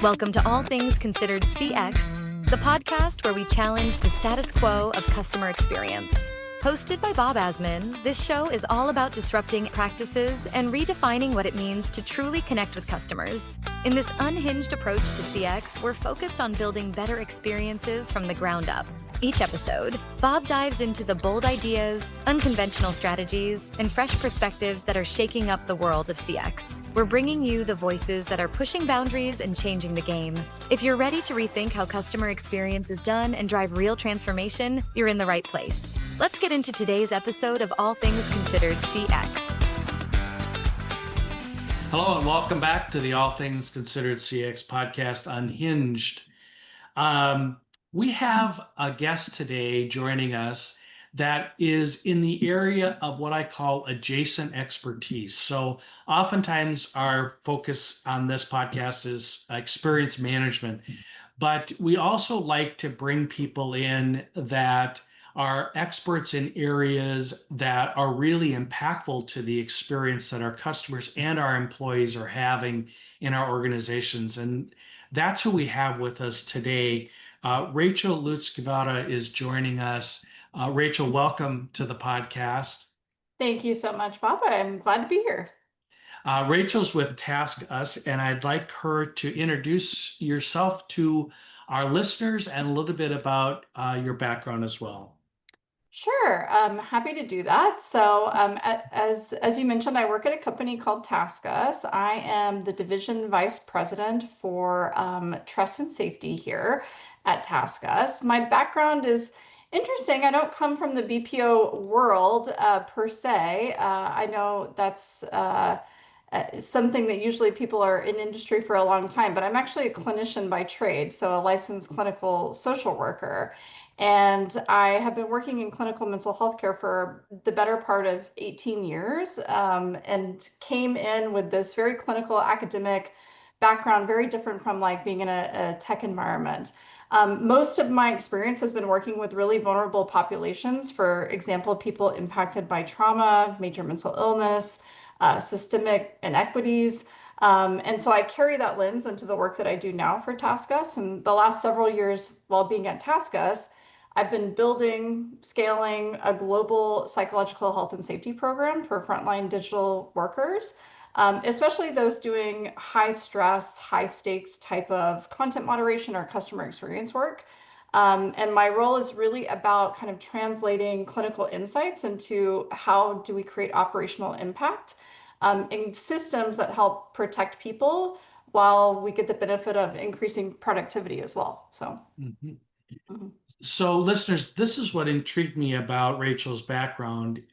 Welcome to All Things Considered CX, the podcast where we challenge the status quo of customer experience. Hosted by Bob Azman, this show is all about disrupting practices and redefining what it means to truly connect with customers. In this unhinged approach to CX, we're focused on building better experiences from the ground up. Each episode, Bob dives into the bold ideas, unconventional strategies, and fresh perspectives that are shaking up the world of CX. We're bringing you the voices that are pushing boundaries and changing the game. If you're ready to rethink how customer experience is done and drive real transformation, you're in the right place. Let's get into today's episode of All Things Considered CX. Hello and welcome back to the All Things Considered CX podcast, Unhinged. We have a guest today joining us that is in the area of what I call adjacent expertise. So oftentimes our focus on this podcast is experience management, but we also like to bring people in that are experts in areas that are really impactful to the experience that our customers and our employees are having in our organizations. And that's who we have with us today. Rachel Lutz Guevara is joining us. Rachel, welcome to the podcast. Thank you so much, Bob. I'm glad to be here. Rachel's with TaskUs, and I'd like her to introduce yourself to our listeners and a little bit about your background as well. Sure, I'm happy to do that. So, as you mentioned, I work at a company called TaskUs. I am the division vice president for trust and safety here at TaskUs. My background is interesting. I don't come from the BPO world per se. I know that's something that usually people are in industry for a long time, but I'm actually a clinician by trade, so a licensed clinical social worker. And I have been working in clinical mental health care for the better part of 18 years, and came in with this very clinical academic background, very different from like being in a tech environment. Most of my experience has been working with really vulnerable populations, for example, people impacted by trauma, major mental illness, systemic inequities. And so I carry that lens into the work that I do now for TaskUs. And the last several years while being at TaskUs, I've been building, scaling a global psychological health and safety program for frontline digital workers, especially those doing high stress, high stakes type of content moderation or customer experience work. And my role is really about kind of translating clinical insights into how do we create operational impact in systems that help protect people while we get the benefit of increasing productivity as well. So. Mm-hmm. Mm-hmm. So listeners, this is what intrigued me about Rachel's background.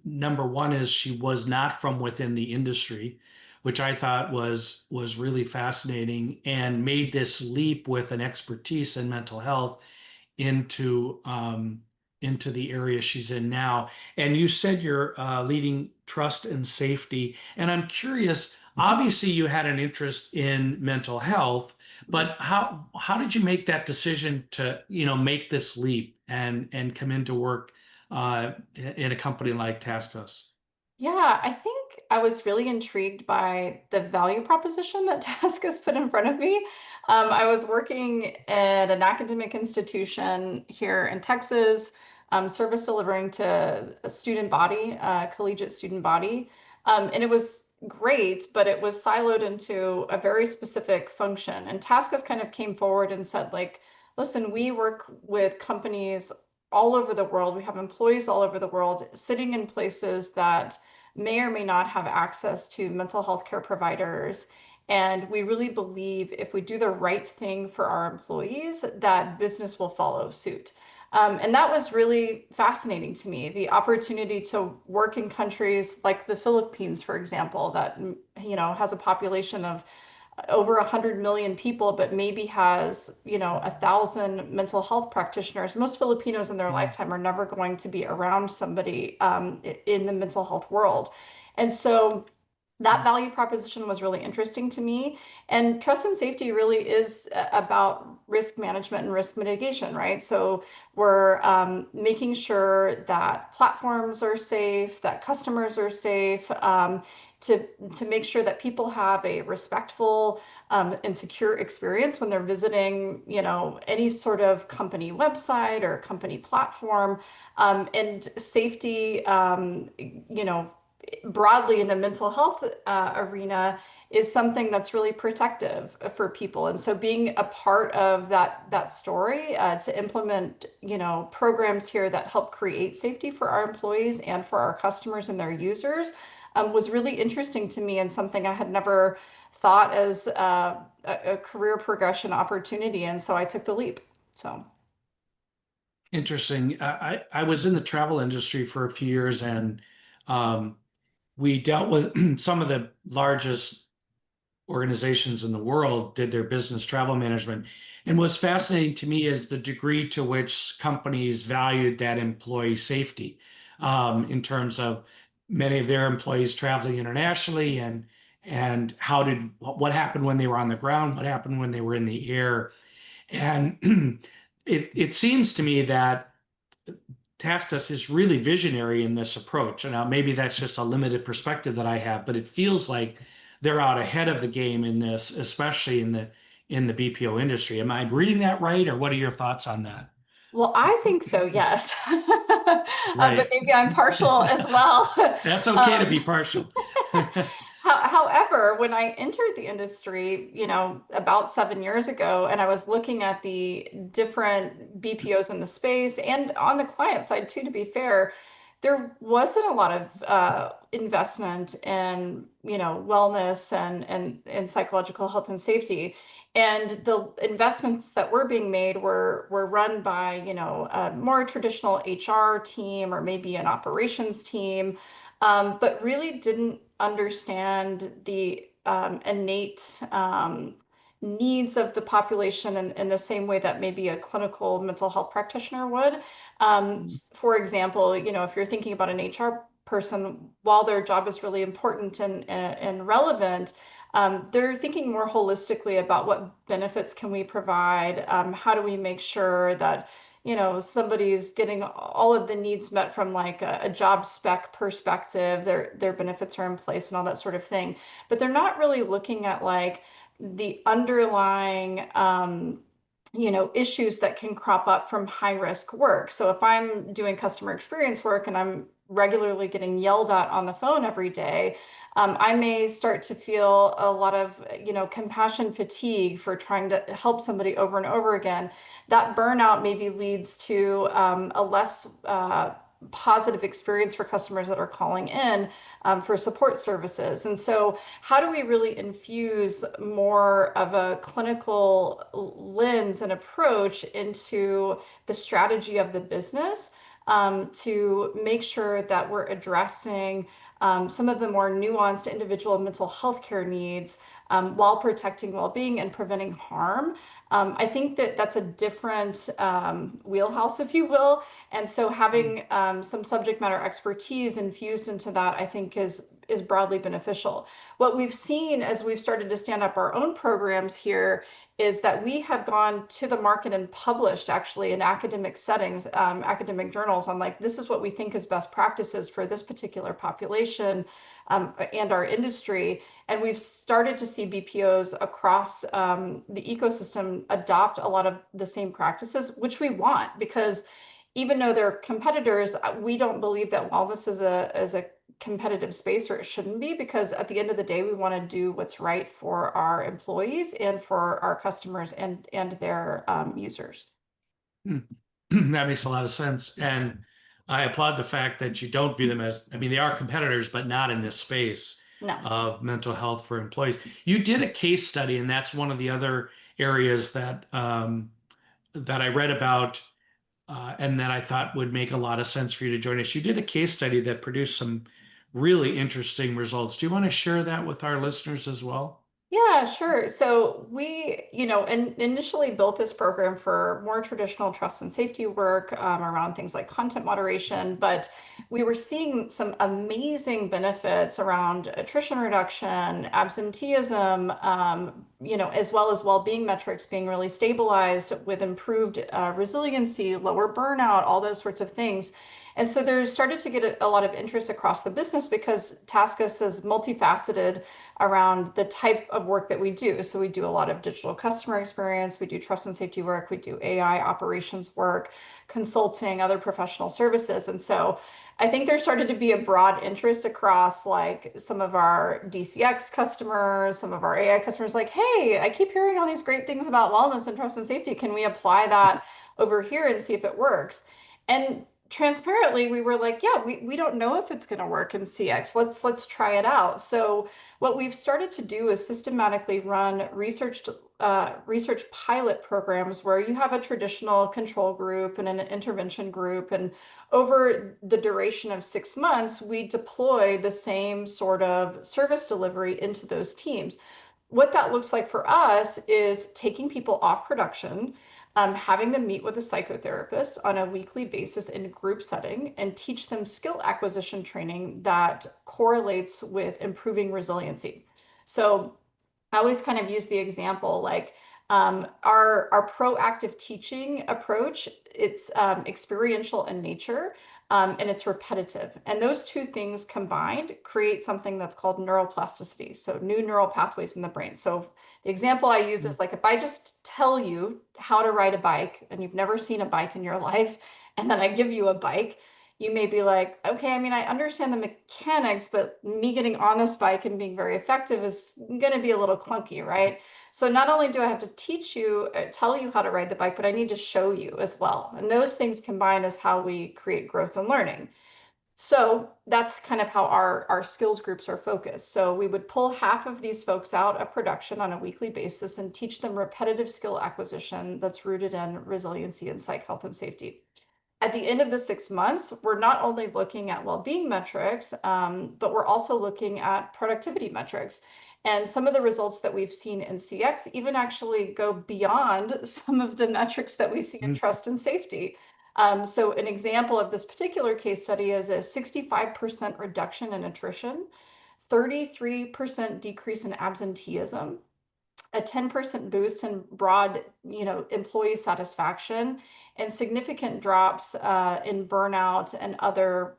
Number one is she was not from within the industry, which I thought was really fascinating, and made this leap with an expertise in mental health into the area she's in now. And you said you're leading trust and safety, and I'm curious. Obviously, you had an interest in mental health, but how did you make that decision to make this leap and come into work in a company like TaskUs? Yeah, I think I was really intrigued by the value proposition that TaskUs put in front of me. I was working at an academic institution here in Texas, service delivering to a student body, collegiate student body. And it was great, but it was siloed into a very specific function. And TaskUs kind of came forward and said, like, listen, we work with companies all over the world. We have employees all over the world sitting in places that may or may not have access to mental health care providers. And we really believe if we do the right thing for our employees, that business will follow suit. And that was really fascinating to me, the opportunity to work in countries like the Philippines, for example, that has a population of over 100 million people, but maybe has 1,000 mental health practitioners. Most Filipinos in their lifetime are never going to be around somebody in the mental health world. And so That value proposition was really interesting to me. And trust and safety really is about risk management and risk mitigation, right? So we're making sure that platforms are safe, that customers are safe, to make sure that people have a respectful and secure experience when they're visiting, any sort of company website or company platform. And safety, broadly in the mental health arena is something that's really protective for people. And so being a part of that story to implement, programs here that help create safety for our employees and for our customers and their users was really interesting to me and something I had never thought as a career progression opportunity. And so I took the leap. So. Interesting. I was in the travel industry for a few years, and um, we dealt with some of the largest organizations in the world did their business travel management. And what's fascinating to me is the degree to which companies valued that employee safety, in terms of many of their employees traveling internationally, and what happened when they were on the ground, what happened when they were in the air. And it seems to me that TaskUs is really visionary in this approach. And now maybe that's just a limited perspective that I have, but it feels like they're out ahead of the game in this, especially in the BPO industry. Am I reading that right, or what are your thoughts on that? Well, I think so, yes. But Right. maybe I'm partial as well. That's okay to Um, be partial. However, when I entered the industry, about 7 years ago, and I was looking at the different BPOs in the space and on the client side too, to be fair, there wasn't a lot of investment in, wellness and psychological health and safety. And the investments that were being made were run by, a more traditional HR team or maybe an operations team, but really didn't understand the innate needs of the population in the same way that maybe a clinical mental health practitioner would. For example, if you're thinking about an HR person, while their job is really important and relevant, they're thinking more holistically about what benefits can we provide? How do we make sure that somebody's getting all of the needs met from like a job spec perspective, their benefits are in place and all that sort of thing. But they're not really looking at like the underlying issues that can crop up from high risk work. So if I'm doing customer experience work and I'm regularly getting yelled at on the phone every day, I may start to feel a lot of, compassion fatigue for trying to help somebody over and over again. That burnout maybe leads to a less positive experience for customers that are calling in for support services. And so, how do we really infuse more of a clinical lens and approach into the strategy of the business to make sure that we're addressing some of the more nuanced individual mental health care needs while protecting well-being and preventing harm? I think that that's a different wheelhouse, if you will. And so having some subject matter expertise infused into that, I think is broadly beneficial. What we've seen as we've started to stand up our own programs here is that we have gone to the market and published actually in academic settings, academic journals on like, this is what we think is best practices for this particular population and our industry. And we've started to see BPOs across the ecosystem adopt a lot of the same practices, which we want, because even though they're competitors, we don't believe that wellness is a competitive space, or it shouldn't be, because at the end of the day, we want to do what's right for our employees and for our customers and their users. Hmm. That makes a lot of sense. And I applaud the fact that you don't view them as, I mean, they are competitors, but not in this space No. of mental health for employees. You did a case study, and that's one of the other areas that I read about, and that I thought would make a lot of sense for you to join us. You did a case study that produced some really interesting results. Do you want to share that with our listeners as well? Yeah, sure. So we, initially built this program for more traditional trust and safety work around things like content moderation, but we were seeing some amazing benefits around attrition reduction, absenteeism, as well as well-being metrics being really stabilized with improved resiliency, lower burnout, all those sorts of things. And so there started to get a lot of interest across the business because TaskUs is multifaceted around the type of work that we do. So we do a lot of digital customer experience, we do trust and safety work, we do AI operations work, consulting, other professional services. And so I think there started to be a broad interest across like some of our DCX customers, some of our AI customers, like, hey, I keep hearing all these great things about wellness and trust and safety. Can we apply that over here and see if it works? And transparently, we were like, yeah, we don't know if it's going to work in CX. Let's try it out. So what we've started to do is systematically run research pilot programs where you have a traditional control group and an intervention group, and over the duration of 6 months, we deploy the same sort of service delivery into those teams. What that looks like for us is taking people off production, having them meet with a psychotherapist on a weekly basis in a group setting and teach them skill acquisition training that correlates with improving resiliency. So I always kind of use the example like our proactive teaching approach, it's experiential in nature, and it's repetitive. And those two things combined create something that's called neuroplasticity. So new neural pathways in the brain. So the example I use is like if I just tell you how to ride a bike and you've never seen a bike in your life, and then I give you a bike, you may be like, okay, I mean, I understand the mechanics, but me getting on this bike and being very effective is going to be a little clunky, right? So not only do I have to teach you, tell you how to ride the bike, but I need to show you as well. And those things combined is how we create growth and learning. So that's kind of how our skills groups are focused. So we would pull half of these folks out of production on a weekly basis and teach them repetitive skill acquisition that's rooted in resiliency and psych health and safety. At the end of the 6 months, we're not only looking at well-being metrics, but we're also looking at productivity metrics. And some of the results that we've seen in CX even actually go beyond some of the metrics that we see in Mm. trust and safety. So an example of this particular case study is a 65% reduction in attrition, 33% decrease in absenteeism, a 10% boost in broad, employee satisfaction, and significant drops in burnout and other,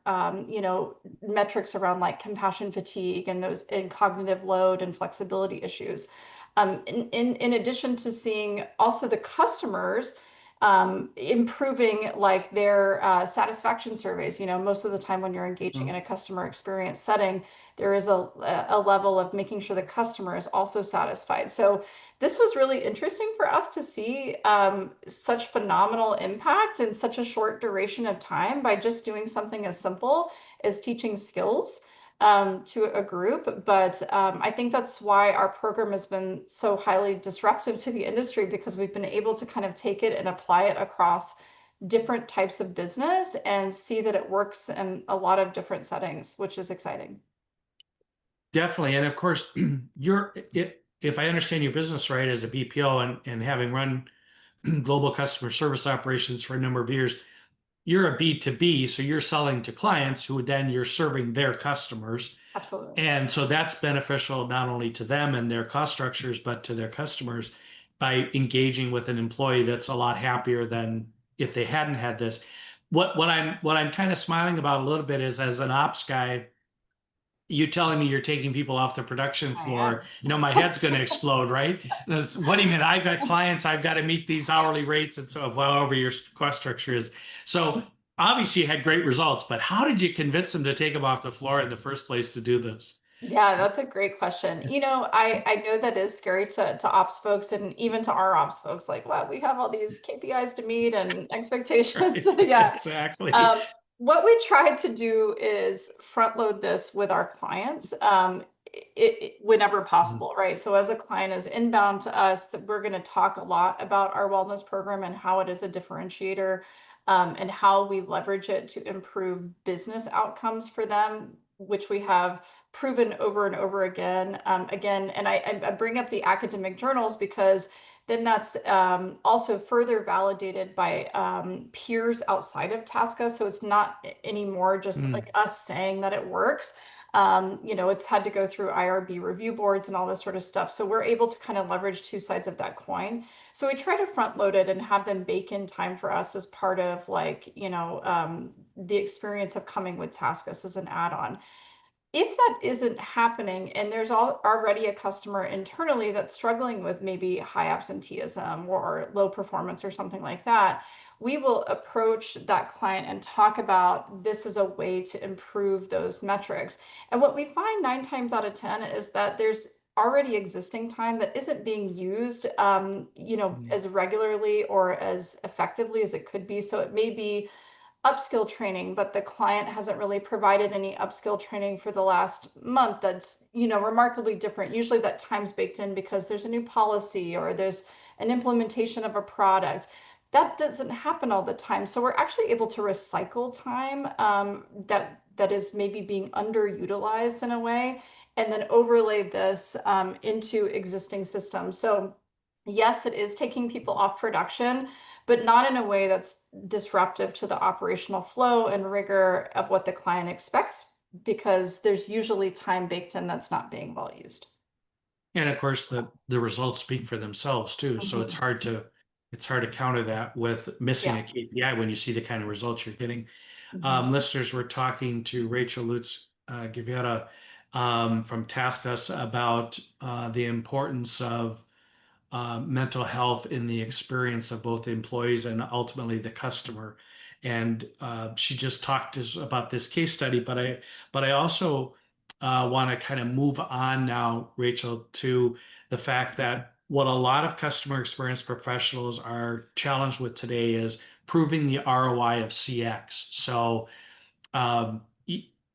metrics around like compassion fatigue and those in cognitive load and flexibility issues. In addition to seeing also the customers improving like their satisfaction surveys. Most of the time when you're engaging in a customer experience setting, there is a level of making sure the customer is also satisfied. So this was really interesting for us to see such phenomenal impact in such a short duration of time by just doing something as simple as teaching skills to a group. But I think that's why our program has been so highly disruptive to the industry, because we've been able to kind of take it and apply it across different types of business and see that it works in a lot of different settings, which is exciting. Definitely. And of course, if I understand your business right as a BPO and having run global customer service operations for a number of years, you're a B2B, so you're selling to clients who then you're serving their customers. Absolutely. And so that's beneficial not only to them and their cost structures, but to their customers by engaging with an employee that's a lot happier than if they hadn't had this. What I'm kind of smiling about a little bit is, as an ops guy, you telling me you're taking people off the production I am. floor, my head's going to explode, right? What do you mean? I've got clients, I've got to meet these hourly rates and so however your cost structure is. So obviously you had great results, but how did you convince them to take them off the floor in the first place to do this? Yeah, that's a great question. I know that is scary to ops folks and even to our ops folks, like, wow, we have all these KPIs to meet and expectations. Right, Yeah. exactly. Um, what we try to do is front load this with our clients whenever Mhm. possible, right? So as a client is inbound to us, that we're going to talk a lot about our wellness program and how it is a differentiator, and how we leverage it to improve business outcomes for them, which we have proven over and over again. Again, and I bring up the academic journals because then that's also further validated by peers outside of TASCUS. So it's not anymore just Mm. like us saying that it works. It's had to go through IRB review boards and all this sort of stuff. So we're able to kind of leverage two sides of that coin. So we try to front load it and have them bake in time for us as part of the experience of coming with TaskUs as an add-on. If that isn't happening and there's already a customer internally that's struggling with maybe high absenteeism or low performance or something like that, we will approach that client and talk about this is a way to improve those metrics. And what we find 9 times out of 10 is that there's already existing time that isn't being used, Mm. as regularly or as effectively as it could be. So it may be upskill training, but the client hasn't really provided any upskill training for the last month that's, remarkably different. Usually that time's baked in because there's a new policy or there's an implementation of a product. That doesn't happen all the time. So we're actually able to recycle time that is maybe being underutilized in a way, and then overlay this into existing systems. So yes, it is taking people off production, but not in a way that's disruptive to the operational flow and rigor of what the client expects, because there's usually time baked in that's not being well used. And of course, the results speak for themselves too. So Mhm. it's hard to counter that with missing Yeah. a KPI when you see the kind of results you're getting. Mhm. Listeners, we're talking to Rachel Lutz Guevara from TaskUs about the importance of mental health in the experience of both the employees and ultimately the customer. And she just talked about this case study, but I also want to kind of move on now, Rachel, to the fact that what a lot of customer experience professionals are challenged with today is proving the ROI of CX. So um,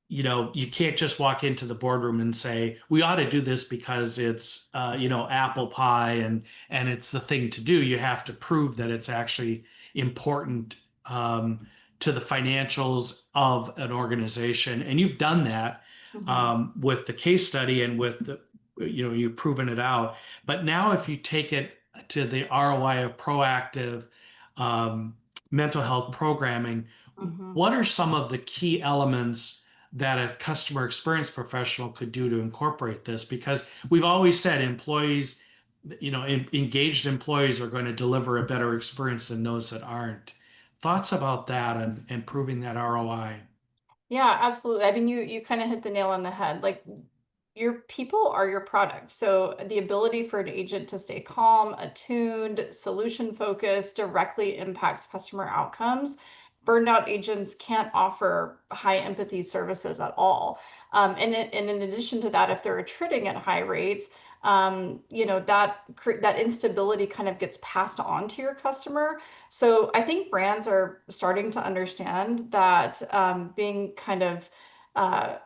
you can't just walk into the boardroom and say, we ought to do this because it's, apple pie and it's the thing to do. You have to prove that it's actually important to the financials of an organization. And you've done that Mhm. with the case study and with you've proven it out. But now if you take it to the ROI of proactive um, mental health programming, Mhm. what are some of the key elements that a customer experience professional could do to incorporate this? Because we've always said employees, engaged employees are going to deliver a better experience than those that aren't. Thoughts about that and improving that ROI? Yeah, absolutely. I mean, you kind of hit the nail on the head. Like, your people are your product. So the ability for an agent to stay calm, attuned, solution focused directly impacts customer outcomes. Burned out agents can't offer high empathy services at all. And in addition to that, if they're attriting at high rates, that instability kind of gets passed on to your customer. So I think brands are starting to understand that being kind of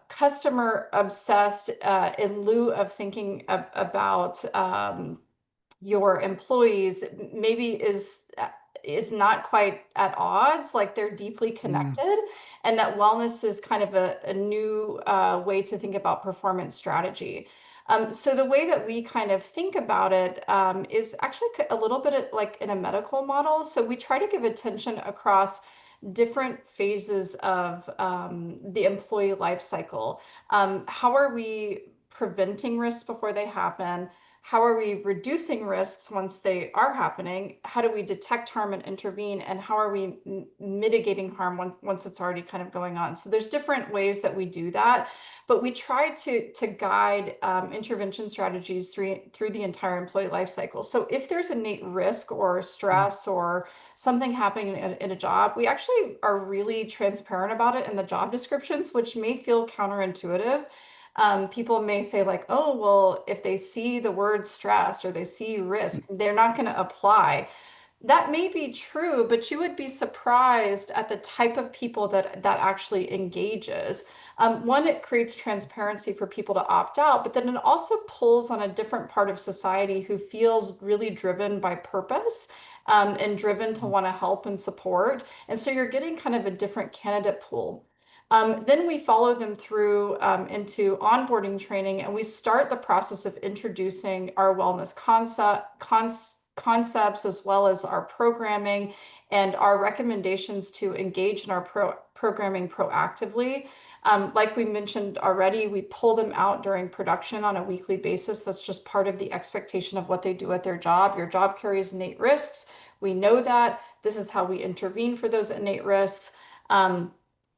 customer obsessed in lieu of thinking about your employees maybe is not quite at odds, like they're deeply Mm. connected, and that wellness is kind of a new way to think about performance strategy. So the way that we kind of think about it is actually a little bit like in a medical model. So we try to give attention across different phases of the employee life cycle. How are we preventing risks before they happen? How are we reducing risks once they are happening? How do we detect harm and intervene? And how are we mitigating harm once it's already kind of going on? So there's different ways that we do that, but we try to guide intervention strategies through the entire employee life cycle. So if there's innate risk or stress or something happening in a job, we actually are really transparent about it in the job descriptions, which may feel counterintuitive. People may say like, oh, well, if they see the word stress or they see risk, they're not going to apply. That may be true, but you would be surprised at the type of people that actually engages. One, it creates transparency for people to opt out, but then it also pulls on a different part of society who feels really driven by purpose, and driven to want to help and support. And so you're getting kind of a different candidate pool. Then we follow them through into onboarding training, and we start the process of introducing our wellness concepts as well as our programming and our recommendations to engage in our programming proactively. Like we mentioned already, we pull them out during production on a weekly basis. That's just part of the expectation of what they do at their job. Your job carries innate risks. We know that. This is how we intervene for those innate risks.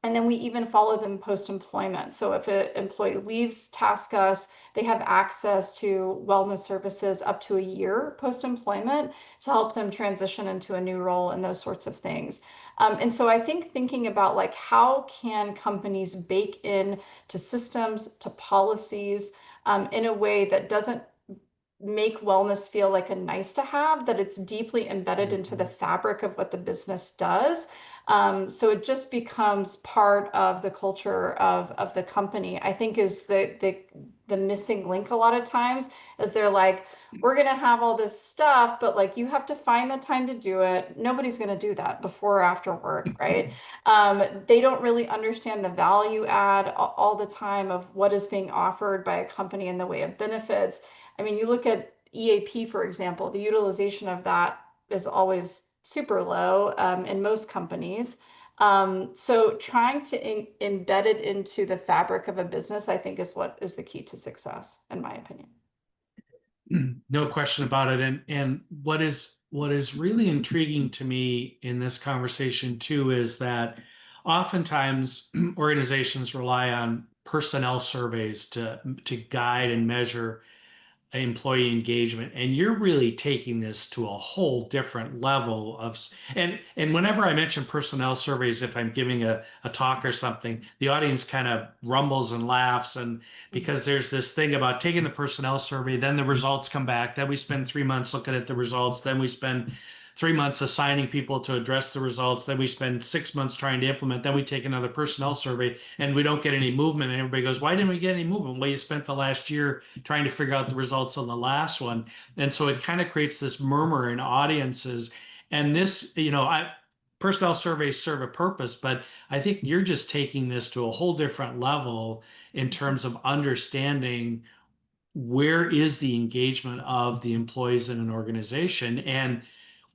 And then we even follow them post-employment. So if an employee leaves TaskUs, they have access to wellness services up to a year post-employment to help them transition into a new role and those sorts of things. And so I think thinking about like how can companies bake in to systems, to policies, in a way that doesn't make wellness feel like a nice to have, that it's deeply embedded into the fabric of what the business does. So it just becomes part of the culture of the company, I think is the missing link a lot of times, is they're like, we're going to have all this stuff, but like you have to find the time to do it. Nobody's going to do that before or after work, right? They don't really understand the value add all the time of what is being offered by a company in the way of benefits. I mean, you look at EAP, for example, the utilization of that is always super low in most companies. So trying to embed it into the fabric of a business, I think, is what is the key to success, in my opinion. No question about it. And what is really intriguing to me in this conversation too is that oftentimes organizations rely on personnel surveys to guide and measure employee engagement, and you're really taking this to a whole different level of, and whenever I mention personnel surveys, if I'm giving a talk or something, the audience kind of rumbles and laughs, and because there's this thing about taking the personnel survey, then the results come back, then we spend 3 months looking at the results, then we spend 3 months assigning people to address the results, then we spend 6 months trying to implement, then we take another personnel survey and we don't get any movement, and everybody goes, why didn't we get any movement? Well, you spent the last year trying to figure out the results on the last one. And so it kind of creates this murmur in audiences. And this, personnel surveys serve a purpose, but I think you're just taking this to a whole different level in terms of understanding where is the engagement of the employees in an organization. And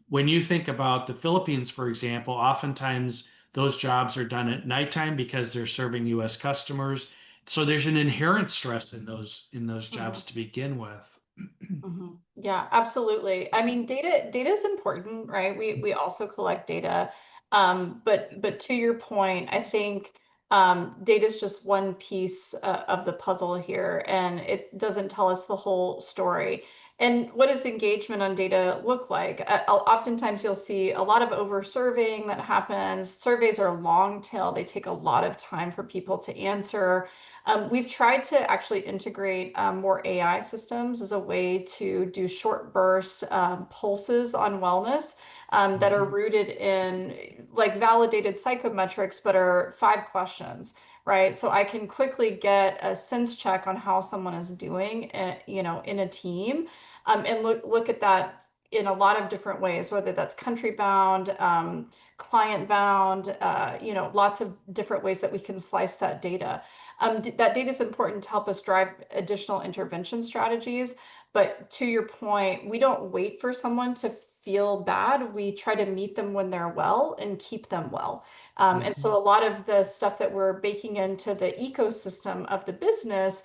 when you think about the Philippines, for example, oftentimes those jobs are done at nighttime because they're serving US customers. So there's an inherent stress in those jobs to begin with. Yeah, absolutely. I mean, data is important, right? We also collect data. But to your point, I think data is just one piece of the puzzle here, and it doesn't tell us the whole story. And what does engagement on data look like? Oftentimes you'll see a lot of over serving that happens. Surveys are long tail. They take a lot of time for people to answer. We've tried to actually integrate more AI systems as a way to do short burst pulses on wellness that are rooted in like validated psychometrics, but are 5 questions, right? So I can quickly get a sense check on how someone is doing, in a team, and look at that in a lot of different ways, whether that's country bound, client bound, lots of different ways that we can slice that data. That data is important to help us drive additional intervention strategies. But to your point, we don't wait for someone to feel bad. We try to meet them when they're well and keep them well. And so a lot of the stuff that we're baking into the ecosystem of the business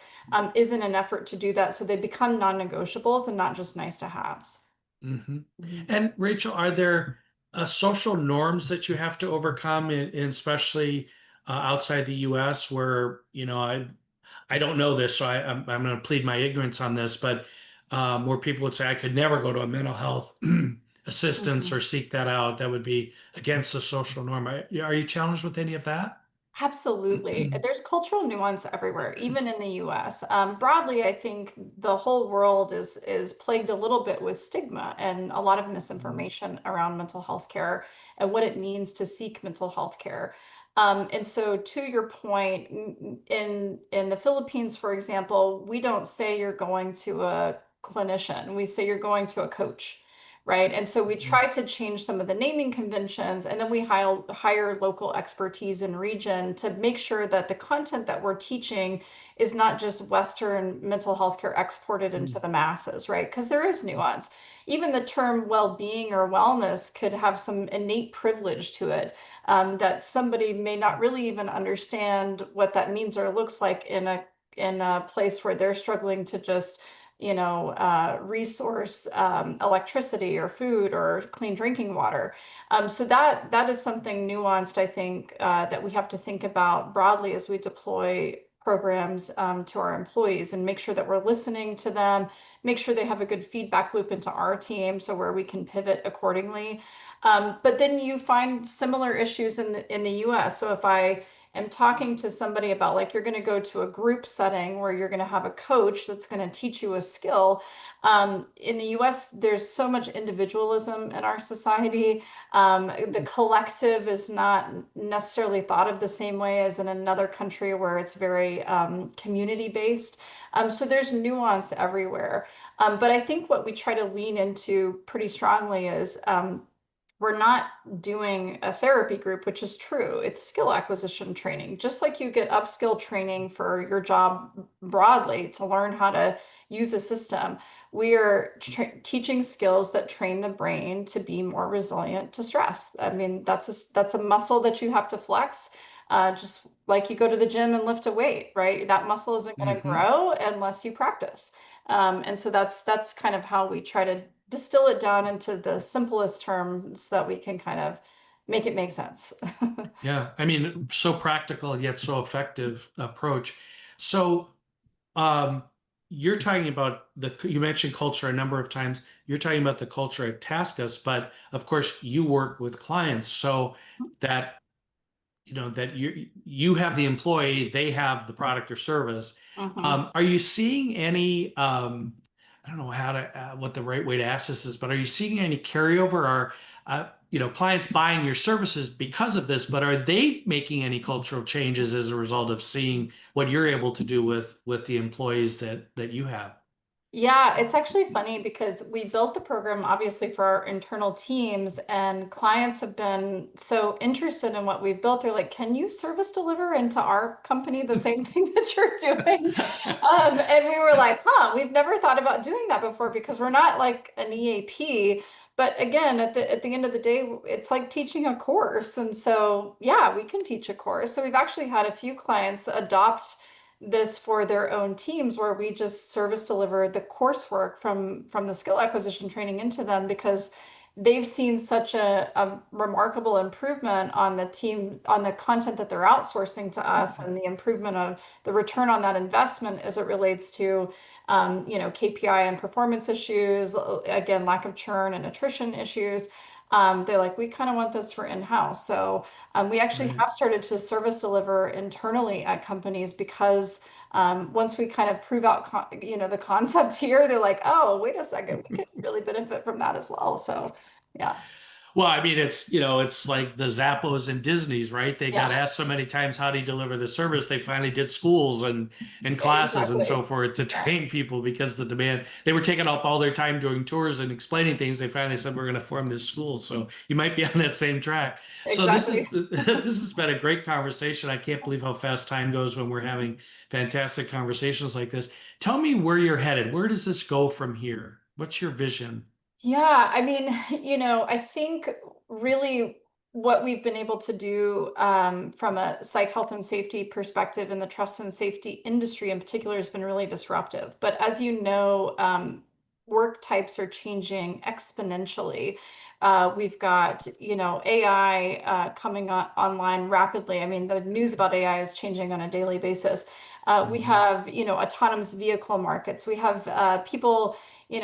is in an effort to do that. So they become non-negotiables and not just nice to haves. And Rachel, are there social norms that you have to overcome, especially outside the US where, I don't know this, so I'm going to plead my ignorance on this, but where people would say, I could never go to a mental health assistance or seek that out. That would be against the social norm. Are you challenged with any of that? Absolutely. There's cultural nuance everywhere, even in the US. Broadly, I think the whole world is plagued a little bit with stigma and a lot of misinformation around mental health care and what it means to seek mental health care. And so to your point, in the Philippines, for example, we don't say you're going to a clinician. We say you're going to a coach, right? And so we try to change some of the naming conventions, and then we hire local expertise in region to make sure that the content that we're teaching is not just Western mental health care exported into the masses, right? Because there is nuance. Even the term well-being or wellness could have some innate privilege to it, that somebody may not really even understand what that means or looks like in a place where they're struggling to just resource electricity or food or clean drinking water. So that is something nuanced, I think, that we have to think about broadly as we deploy programs to our employees and make sure that we're listening to them, make sure they have a good feedback loop into our team so where we can pivot accordingly. But then you find similar issues in the US. So if I am talking to somebody about, like, you're going to go to a group setting where you're going to have a coach that's going to teach you a skill. In the US, there's so much individualism in our society. The collective is not necessarily thought of the same way as in another country where it's very community based. So there's nuance everywhere. But I think what we try to lean into pretty strongly is we're not doing a therapy group, which is true. It's skill acquisition training. Just like you get upskill training for your job broadly to learn how to use a system, we are teaching skills that train the brain to be more resilient to stress. I mean, that's a muscle that you have to flex. Just like you go to the gym and lift a weight, right? That muscle isn't going to grow unless you practice. And so that's kind of how we try to distill it down into the simplest terms that we can kind of make it make sense. Yeah, I mean, so practical yet so effective approach. So, um, you're talking about you mentioned culture a number of times. You're talking about the culture at TaskUs, but of course you work with clients, so that that you have the employee, they have the product or service. Mhm. Are you seeing any I don't know how to what the right way to ask this is, but are you seeing any carryover or clients buying your services because of this, but are they making any cultural changes as a result of seeing what you're able to do with the employees that you have? Yeah, it's actually funny because we built the program obviously for our internal teams, and clients have been so interested in what we've built. They're like, can you service deliver into our company the same thing that you're doing? And we were like, huh, we've never thought about doing that before because we're not like an EAP. But again, at the end of the day, it's like teaching a course. And so, yeah, we can teach a course. So we've actually had a few clients adopt this for their own teams where we just service deliver the coursework from the skill acquisition training into them because they've seen such a remarkable improvement on the team on the content that they're outsourcing to us and the improvement of the return on that investment as it relates to KPI and performance issues, again, lack of churn and attrition issues. They're like, we kind of want this for in-house. So we actually Right. have started to service deliver internally at companies because once we kind of prove out, the concept here, they're like, oh, wait a second, we could really benefit from that as well. So, yeah, Well, I mean, it's like the Zappos and Disney's, right? They got yeah, asked so many times how do you deliver the service. They finally did schools and classes and so exactly. forth to Yeah, train people because the demand, they were taking up all their time doing tours and explaining things. They finally said, we're going to form this school. So you might be on that same track. So this is, exactly. this has been a great conversation. I can't believe how fast time goes when we're having fantastic conversations like this. Tell me where you're headed. Where does this go from here? What's your vision? Yeah, I mean, I think really what we've been able to do from a psych health and safety perspective in the trust and safety industry in particular has been really disruptive. But as you know, work types are changing exponentially. We've got, AI coming online rapidly. I mean, the news about AI is changing on a daily basis. We Mhm. have, autonomous vehicle markets. We have people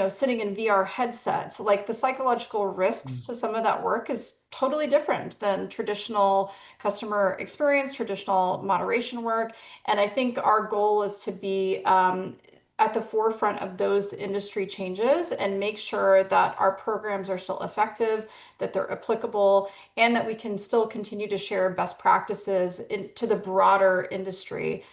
sitting in VR headsets, like the psychological risks to some of that work is totally different than traditional customer experience, traditional moderation work. And I think our goal is to be at the forefront of those industry changes and make sure that our programs are still effective, that they're applicable, and that we can still continue to share best practices to the broader industry.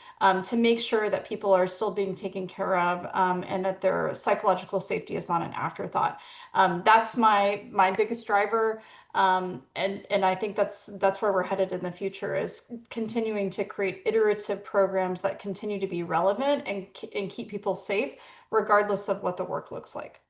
to make sure that people are still being taken care of, and that their psychological safety is not an afterthought. That's my biggest driver. And I think that's where we're headed in the future, is continuing to create iterative programs that continue to be relevant and keep people safe, regardless of what the work looks like.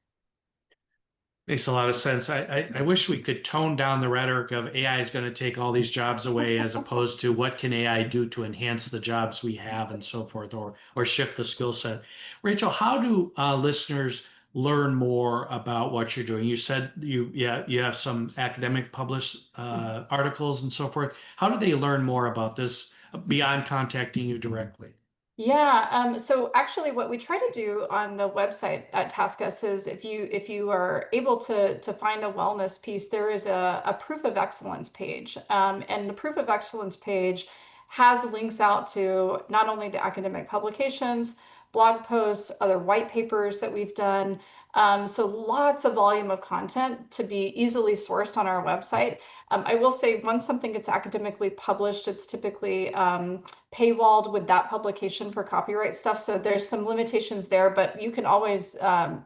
Makes a lot of sense. I wish we could tone down the rhetoric of AI is going to take all these jobs away, as opposed to what can AI do to enhance the jobs we have and so forth, or shift the skill set. Rachel, how do listeners learn more about what you're doing? You said you have some academic published articles and so forth. How do they learn more about this beyond contacting you directly? Yeah, so actually what we try to do on the website at TaskUs is, if you are able to find the wellness piece, there is a proof of excellence page. And the proof of excellence page has links out to not only the academic publications, blog posts, other white papers that we've done. So lots of volume of content to be easily sourced on our website. I will say, once something gets academically published, it's typically paywalled with that publication for copyright stuff. So there's some limitations there, but you can always, go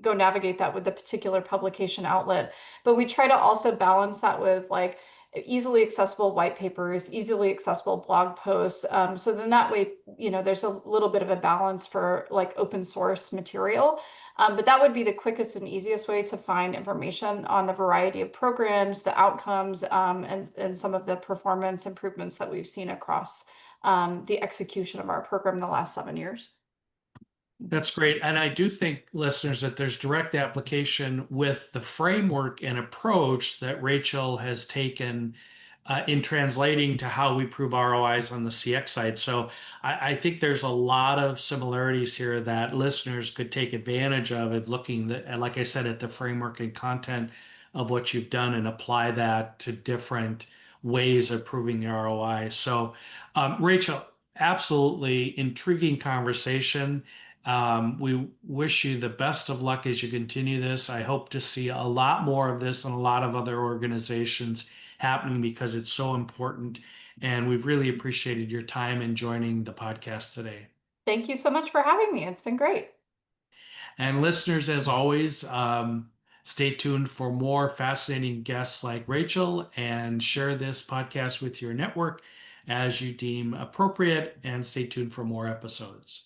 navigate that with the particular publication outlet. But we try to also balance that with like easily accessible white papers, easily accessible blog posts. So then that way, there's a little bit of a balance for like open source material. But that would be the quickest and easiest way to find information on the variety of programs, the outcomes, and some of the performance improvements that we've seen across the execution of our program in the last 7 years. That's great. And I do think, listeners, that there's direct application with the framework and approach that Rachel has taken in translating to how we prove ROIs on the CX side. So I think there's a lot of similarities here that listeners could take advantage of looking, like I said, at the framework and content of what you've done and apply that to different ways of proving the ROI. So, Rachel, absolutely intriguing conversation. We wish you the best of luck as you continue this. I hope to see a lot more of this and a lot of other organizations happening, because it's so important. And we've really appreciated your time in joining the podcast today. Thank you so much for having me. It's been great. And listeners, as always, stay tuned for more fascinating guests like Rachel, and share this podcast with your network as you deem appropriate, and stay tuned for more episodes.